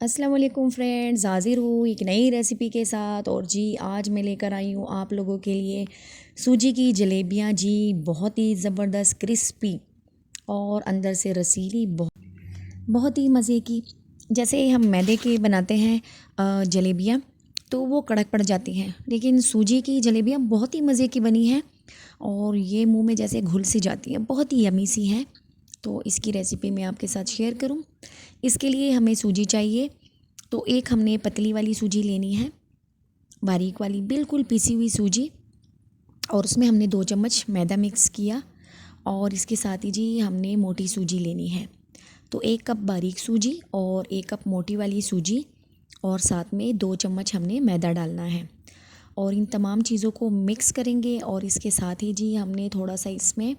अस्सलाम वालेकुम फ्रेंड्स, हाज़िर हूँ एक नई रेसिपी के साथ। और जी आज मैं लेकर आई हूँ आप लोगों के लिए सूजी की जलेबियाँ। जी बहुत ही ज़बरदस्त क्रिस्पी और अंदर से रसीली, बहुत ही मज़े की। जैसे हम मैदे के बनाते हैं जलेबियाँ तो वो कड़क पड़ जाती हैं, लेकिन सूजी की जलेबियाँ बहुत ही मज़े की बनी हैं और ये मुंह में जैसे घुल सी जाती हैं, बहुत ही यमी सी हैं। तो इसकी रेसिपी मैं आपके साथ शेयर करूं। इसके लिए हमें सूजी चाहिए। तो एक हमने पतली वाली सूजी लेनी है, बारीक वाली बिल्कुल पिसी हुई सूजी, और उसमें हमने 2 चम्मच मैदा मिक्स किया। और इसके साथ ही जी हमने मोटी सूजी लेनी है। तो 1 कप बारीक सूजी और 1 कप मोटी वाली सूजी, और साथ में 2 चम्मच हमने मैदा डालना है। और इन तमाम चीज़ों को मिक्स करेंगे। और इसके साथ ही जी हमने थोड़ा सा इसमें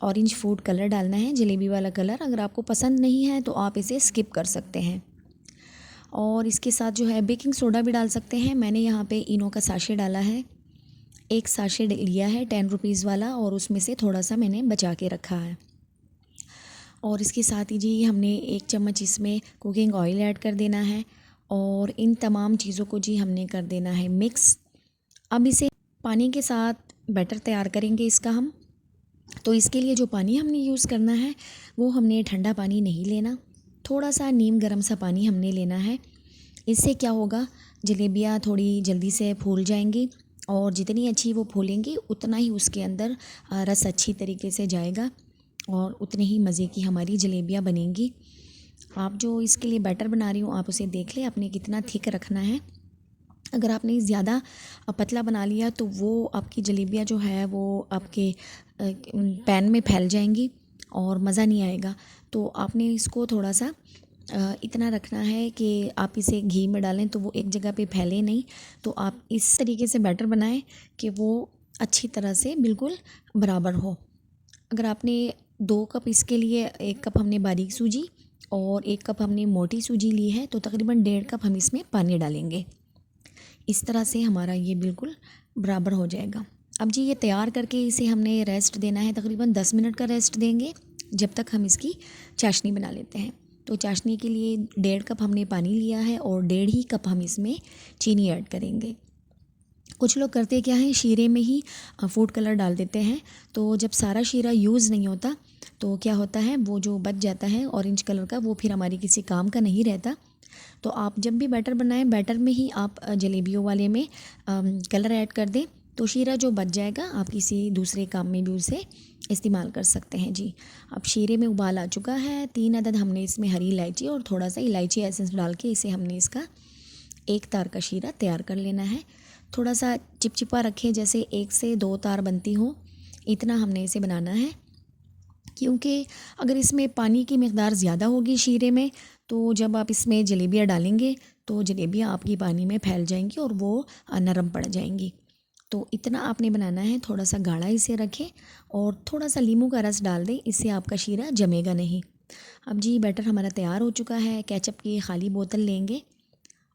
ऑरेंज फूड कलर डालना है, जलेबी वाला कलर। अगर आपको पसंद नहीं है तो आप इसे स्किप कर सकते हैं। और इसके साथ जो है बेकिंग सोडा भी डाल सकते हैं। मैंने यहाँ पे इनो का साशे डाला है, एक साशे लिया है 10 रुपीज़ वाला, और उसमें से थोड़ा सा मैंने बचा के रखा है। और इसके साथ ही जी हमने 1 चम्मच इसमें कुकिंग ऑयल ऐड कर देना है। और इन तमाम चीज़ों को जी हमने कर देना है मिक्स। अब इसे पानी के साथ बैटर तैयार करेंगे इसका हम। तो इसके लिए जो पानी हमने यूज़ करना है वो हमने ठंडा पानी नहीं लेना, थोड़ा सा नीम गर्म सा पानी हमने लेना है। इससे क्या होगा, जलेबियाँ थोड़ी जल्दी से फूल जाएंगी, और जितनी अच्छी वो फूलेंगी उतना ही उसके अंदर रस अच्छी तरीके से जाएगा, और उतनी ही मज़े की हमारी जलेबियाँ बनेंगी। आप जो इसके लिए बैटर बना रही हूँ आप उसे देख लें आपने कितना थिक रखना है। अगर आपने ज़्यादा पतला बना लिया तो वो आपकी जलेबियाँ जो है वो आपके पैन में फैल जाएंगी और मज़ा नहीं आएगा। तो आपने इसको थोड़ा सा इतना रखना है कि आप इसे घी में डालें तो वो एक जगह पे फैले नहीं। तो आप इस तरीके से बैटर बनाएं कि वो अच्छी तरह से बिल्कुल बराबर हो। अगर आपने 2 कप इसके लिए, 1 कप हमने बारीक सूजी और 1 कप हमने मोटी सूजी ली है, तो तकरीबन 1.5 कप हम इसमें पानी डालेंगे। इस तरह से हमारा ये बिल्कुल बराबर हो जाएगा। अब जी ये तैयार करके इसे हमने रेस्ट देना है, तकरीबन 10 मिनट का रेस्ट देंगे, जब तक हम इसकी चाशनी बना लेते हैं। तो चाशनी के लिए 1.5 कप हमने पानी लिया है और 1.5 ही कप हम इसमें चीनी ऐड करेंगे। कुछ लोग करते क्या हैं, शीरे में ही फूड कलर डाल देते हैं। तो जब सारा शीरा यूज़ नहीं होता तो क्या होता है, वो जो बच जाता है ऑरेंज कलर का, वो फिर हमारी किसी काम का नहीं रहता। तो आप जब भी बैटर बनाएं, बैटर में ही आप जलेबियों वाले में कलर ऐड कर दें, तो शीरा जो बच जाएगा आप किसी दूसरे काम में भी उसे इस्तेमाल कर सकते हैं। जी अब शीरे में उबाल आ चुका है। 3 अदद हमने इसमें हरी इलायची और थोड़ा सा इलायची एसेंस डाल के इसे हमने इसका 1 तार का शीरा तैयार कर लेना है। थोड़ा सा चिपचिपा रखें, जैसे 1 से 2 तार बनती हो, इतना हमने इसे बनाना है। क्योंकि अगर इसमें पानी की मिक़दार ज़्यादा होगी शीरे में, तो जब आप इसमें जलेबियाँ डालेंगे तो जलेबियाँ आपकी पानी में फैल जाएंगी और वो नरम पड़ जाएंगी। तो इतना आपने बनाना है, थोड़ा सा गाढ़ा इसे रखें और थोड़ा सा नींबू का रस डाल दें, इससे आपका शीरा जमेगा नहीं। अब जी बैटर हमारा तैयार हो चुका है। केचप की खाली बोतल लेंगे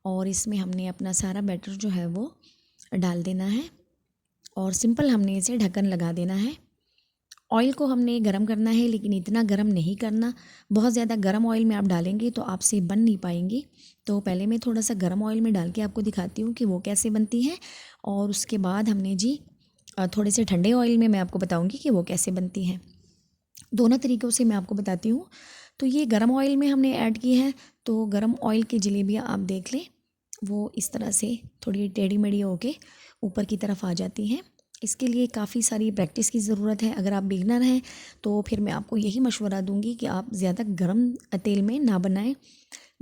और इसमें हमने अपना सारा बैटर जो है वो डाल देना है, और सिंपल हमने इसे ढक्कन लगा देना है। ऑयल को हमने गरम करना है, लेकिन इतना गरम नहीं करना। बहुत ज़्यादा गरम ऑयल में आप डालेंगे तो आपसे बन नहीं पाएंगी। तो पहले मैं थोड़ा सा गरम ऑयल में डाल के आपको दिखाती हूँ कि वो कैसे बनती है, और उसके बाद हमने जी थोड़े से ठंडे ऑयल में मैं आपको बताऊँगी कि वो कैसे बनती हैं। दोनों तरीक़ों से मैं आपको बताती हूँ। तो ये गरम ऑयल में हमने ऐड की है। तो गरम ऑयल की जलेबियाँ आप देख लें, वो इस तरह से थोड़ी टेढ़ी मेढ़ी होके ऊपर की तरफ आ जाती हैं। इसके लिए काफ़ी सारी प्रैक्टिस की ज़रूरत है। अगर आप बिगनर हैं तो फिर मैं आपको यही मशवरा दूंगी कि आप ज़्यादा गर्म तेल में ना बनाएं,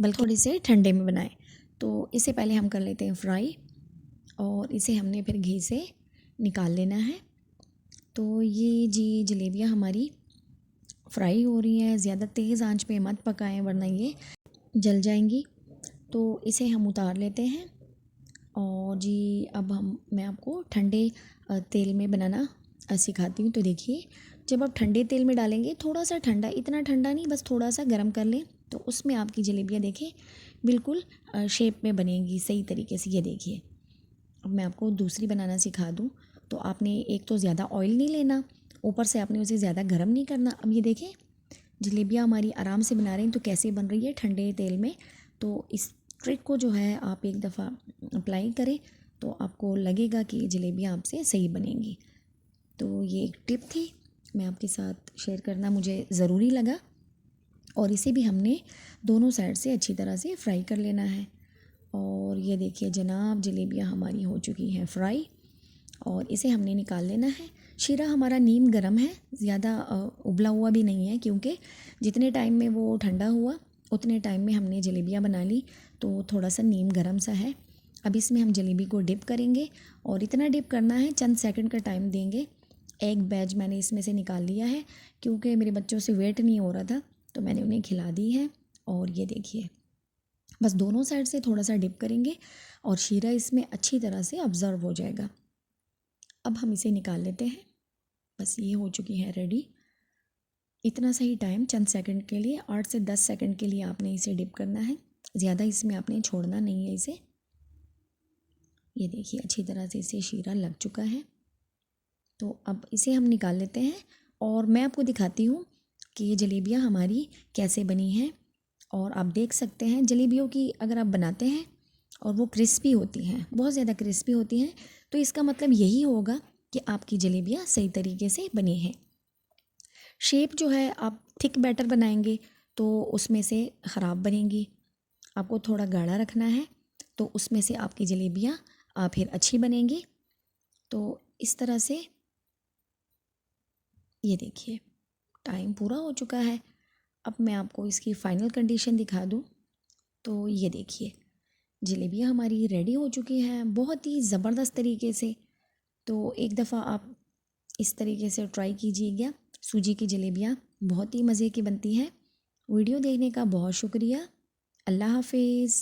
बल्कि थोड़े से ठंडे में बनाएं। तो इसे पहले हम कर लेते हैं फ्राई, और इसे हमने फिर घी से निकाल लेना है। तो ये जी जलेबियाँ हमारी फ्राई हो रही हैं। ज़्यादा तेज़ आंच पे मत पकाएं वरना ये जल जाएंगी। तो इसे हम उतार लेते हैं। और जी अब मैं आपको ठंडे तेल में बनाना सिखाती हूँ। तो देखिए, जब आप ठंडे तेल में डालेंगे, थोड़ा सा ठंडा, इतना ठंडा नहीं, बस थोड़ा सा गर्म कर लें, तो उसमें आपकी जलेबियाँ देखें बिल्कुल शेप में बनेंगी सही तरीके से। ये देखिए, अब मैं आपको दूसरी बनाना सिखा दूँ। तो आपने एक तो ज़्यादा ऑयल नहीं लेना, ऊपर से आपने उसे ज़्यादा गर्म नहीं करना। अब ये देखें, जलेबियाँ हमारी आराम से बना रहे हैं तो कैसे बन रही है ठंडे तेल में। तो इस ट्रिक को जो है आप एक दफ़ा अप्लाई करें तो आपको लगेगा कि जलेबियाँ आपसे सही बनेंगी। तो ये एक टिप थी, मैं आपके साथ शेयर करना मुझे ज़रूरी लगा। और इसे भी हमने दोनों साइड से अच्छी तरह से फ्राई कर लेना है। और ये देखिए जनाब, जलेबियाँ हमारी हो चुकी हैं फ्राई और इसे हमने निकाल लेना है। शीरा हमारा नीम गरम है, ज़्यादा उबला हुआ भी नहीं है, क्योंकि जितने टाइम में वो ठंडा हुआ उतने टाइम में हमने जलेबियाँ बना ली, तो थोड़ा सा नीम गरम सा है। अब इसमें हम जलेबी को डिप करेंगे और इतना डिप करना है, चंद सेकंड का टाइम देंगे। एक बैच मैंने इसमें से निकाल लिया है, क्योंकि मेरे बच्चों से वेट नहीं हो रहा था तो मैंने उन्हें खिला दी है। और ये देखिए, बस दोनों साइड से थोड़ा सा डिप करेंगे और शीरा इसमें अच्छी तरह से ऑब्ज़र्व हो जाएगा। अब हम इसे निकाल लेते हैं। बस ये हो चुकी है रेडी। इतना सही टाइम, चंद सेकंड के लिए, 8 से 10 सेकंड के लिए आपने इसे डिप करना है, ज़्यादा इसमें आपने छोड़ना नहीं है इसे। ये देखिए अच्छी तरह से इसे शीरा लग चुका है। तो अब इसे हम निकाल लेते हैं और मैं आपको दिखाती हूँ कि ये जलेबियाँ हमारी कैसे बनी हैं। और आप देख सकते हैं जलेबियों की अगर आप बनाते हैं और वो क्रिस्पी होती हैं, बहुत ज़्यादा क्रिस्पी होती हैं, तो इसका मतलब यही होगा कि आपकी जलेबियाँ सही तरीके से बनी हैं। शेप जो है, आप थिक बैटर बनाएंगे तो उसमें से ख़राब बनेंगी। आपको थोड़ा गाढ़ा रखना है तो उसमें से आपकी जलेबियाँ फिर अच्छी बनेंगी। तो इस तरह से ये देखिए टाइम पूरा हो चुका है। अब मैं आपको इसकी फ़ाइनल कंडीशन दिखा दूँ तो ये देखिए जलेबियाँ हमारी रेडी हो चुकी हैं बहुत ही ज़बरदस्त तरीके से। तो एक दफ़ा आप इस तरीके से ट्राई कीजिएगा। सूजी की जलेबियाँ बहुत ही मज़े की बनती हैं। वीडियो देखने का बहुत शुक्रिया। अल्लाह हाफ़िज़।